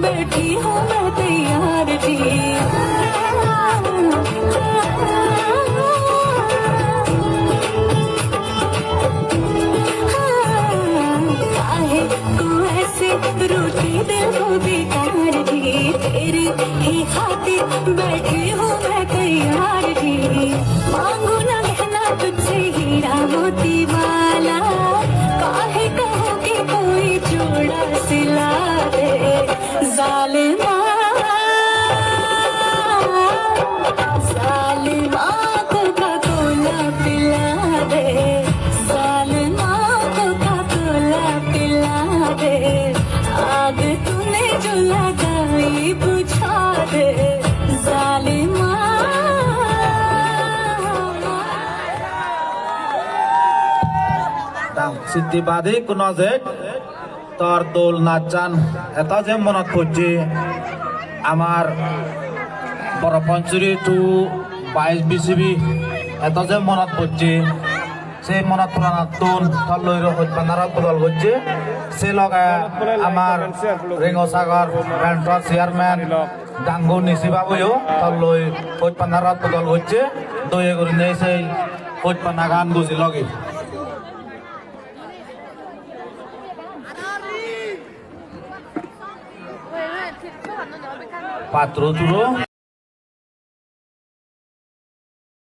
बैठी हूँ मैं तैयार जी। काहे तू ऐसे रूठी दिल को बेकार जी, तेरी ही खातिर बैठी हूँ मैं तैयार जी। मांगू ना गहना तुझसे हीरा मोती वाला, काहे कहो कि कोई जोड़ा सिला दे। जालिमा जालिमा कोका कोला पिला दे, जालिमा कोका कोला पिला दे। आग तूने जो लगाई बुझा दे, जालिमा। সিদ্ধিবাদী কোনো যে তোর দোল নাচান এটা যে মনত পড়ছে আমার বড় পঞ্চুরি টু 22 BCB এটা যে মনত পড়ছে সেই মনত পুরানাতুন থল্লইর হইপানারা বদল হচ্ছে সে লগে আমার রেঙ্গসাগর ব্যান্টর চেয়ারম্যান ডাঙ্গু নিশিবাবুও থল্লই হইপানারা বদল হচ্ছে দয়ে করে নেই সেই হইপানা গান বুঝি লগে পাত্র তুলো